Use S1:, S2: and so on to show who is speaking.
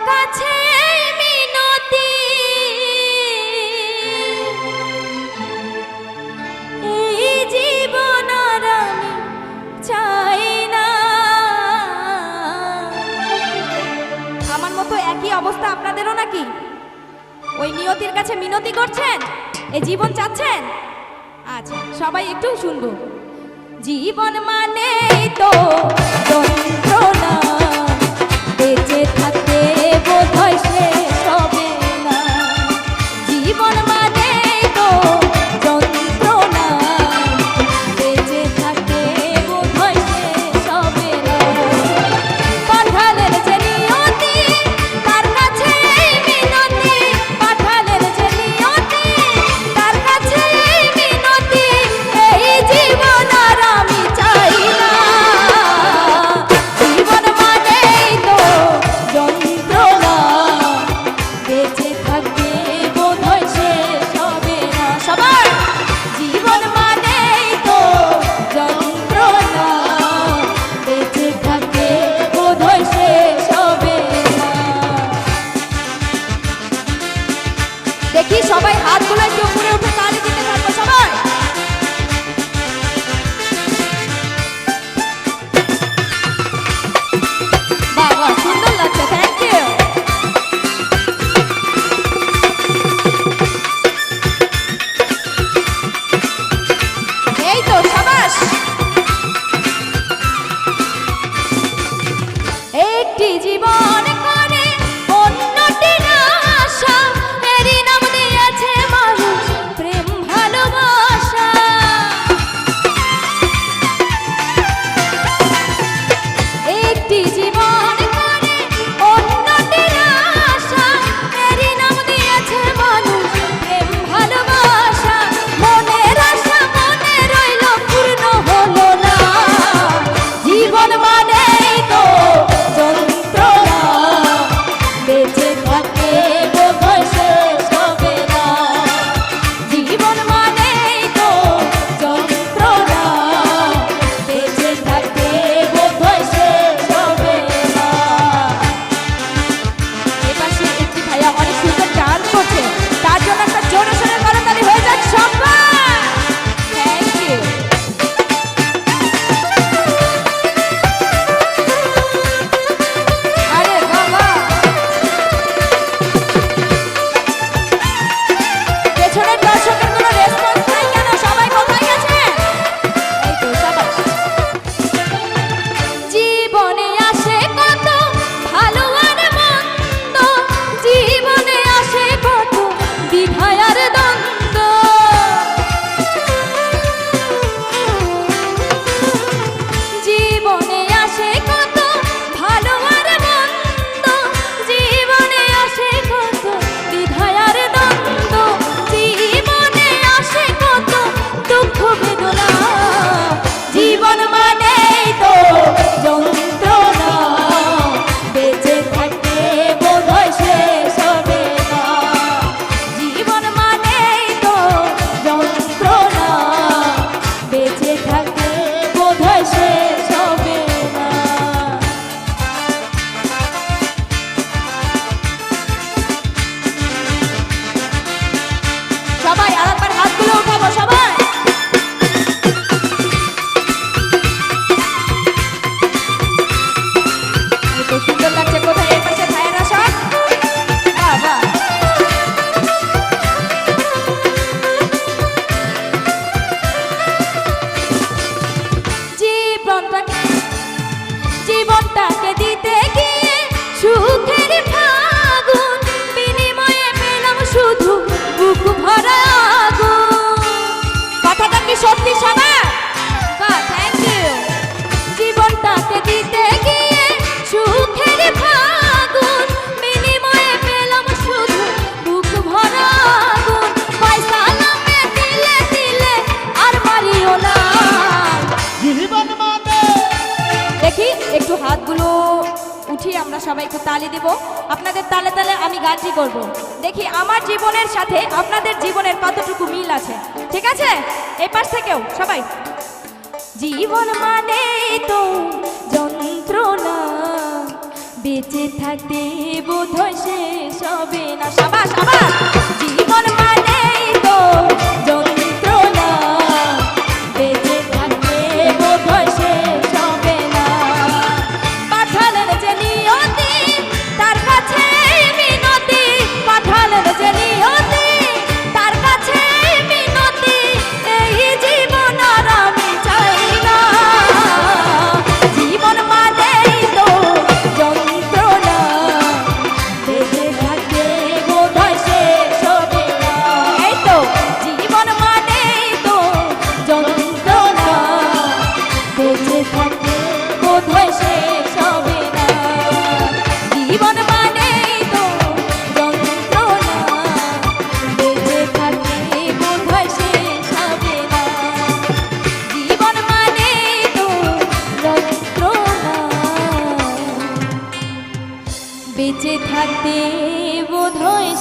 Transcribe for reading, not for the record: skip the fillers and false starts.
S1: কাছে মিনতি, এই জীবন আর আমি চাই না। আমার মতো একই অবস্থা আপনাদেরও নাকি? ওই নিয়তির কাছে মিনতি করছেন, এই জীবন চাচ্ছেন? আচ্ছা, সবাই একটু শুনবো। জীবন মানে তো যন্ত্রণা, বেঁচে থাকতে বোধহয় শেষ হবে না। জীবন মানে তো যন্ত্রণা, বেঁচে থাকতে বোধহয় শেষ হবে না। পাঠালের যে নিয়তি, তার কাছে মিনতি, পাঠালের যে নিয়তি, তার কাছে মিনতি, এই জীবন আর আমি চাই না। জীবন মানেই তো যন্ত্রণা, বেঁচে থাকতে বোধহয় শেষ হবে না। সবার জীবন মানেই তো যন্ত্রণা, বেঁচে থাকতে বোধহয় শেষ হবে না। দেখি সবাই হাতগুলো একটু উপরে উঠে তালি দিতে থাকবো সবাই। বাবা সুন্দর লাগছে, থ্যাংক ইউ। এই তো সাবাস। একটি জীবন করে অন্যটির আশা, এরই নাম দিয়েছে মানুষ প্রেম ভালোবাসা। একটি জীবন করে অন্যটির আশা, এরই নাম দিয়েছে মানুষ প্রেম ভালোবাসা। মনের আশা মনে রইল, পূর্ণ হলো না। জীবন মানেই তো যন্ত্রণা, বেঁচে থাকতে বোধহয় শেষ হবে না। জীবন মানেই তো যন্ত্রণা, বেঁচে থাকতে বোধহয় শেষ হবে না। এপাশে একটি ভাইয়া অনেক সুন্দর ডান্স করছে, তার জন্য একটা জোরে সোরে করতালি হয়ে যাক সবাই। Thank you. আরে বাবা, পেছনের দর্শকের কোনো রেসপন্স নাই কেন? সবাই কোথায় গেছে? এই তো সবাই। জীবনে আসে কত ভালো আর মন্দ, জীবনে আসে কত দ্বিধা আর দ্বন্দ্ব। জীবনে আসে কত ভালো আর মন্দ, জীবনে আসে কত দ্বিধা আর দ্বন্দ্ব। জীবনে আসে কত দুঃখ বেদনা। জীবন মানেই তো যন্ত্রণা, বেঁচে থাকতে বোধহয় শেষ হবে না। জীবন মানেই তো যন্ত্রণা, বেঁচে থাকতে বোধহয় শেষ হবে না। সবাই আরেকবার হাতগুলো উঠাবো সবাই। এই তো সুন্দর লাগছে। কোথায় এর পাশে ভাইয়েরা সব? বাবা জীবনটাকে দিতে গিয়ে সুখের ফাগুন, বিনিময়ে পেলাম শুধু বুক ভরা আগুন। কথাটা কি সত্যি সবার? বাহ, থ্যাংক ইউ। জীবনটাকে দিতে গিয়ে সুখের ফাগুন, বিনিময়ে পেলাম শুধু বুক ভরা আগুন। পয়সা নামে দিলে দিলে আর মারিও না।
S2: জীবন মানে
S1: দেখি একটু হাতগুলো উঠিয়ে আমরা সবাই একটু তালি দিব। আপনাদের তালে তালে আমি গানটি করব। দেখি আমার জীবনের সাথে আপনাদের জীবনের কতটুকু মিল আছে। ঠিক আছে? এই পাশ থেকেও সবাই। জীবন মানে তো যন্ত্রণা, বেঁচে থাকতে বোধহয় শেষ হবে না। সাবাস সাবাস। জীবন মানেই তো যন্ত্রণা, বেঁচে থাকতে বোধহয় শেষ হবে না। পাঠালেন যে নিয়তি তার কাছে মিনতি, পাঠালেন যে নিয়তি তার কাছে মিনতি, এই জীবন আর আমি চাই না। জীবন মানেই তো যন্ত্রণা, বেঁচে থাকতে বোধহয় শেষ হবে না। এই তো জীবন মানেই তো যন্ত্রণা, বেঁচে থাকতে বোধহয় শেষ হবে না। জীবন মানেই তো যন্ত্রণা, বেঁচে থাকতে বোধহয় শেষ হবে না। জীবন মানেই তো যন্ত্রণা, বেঁচে থাকতে বোধহয়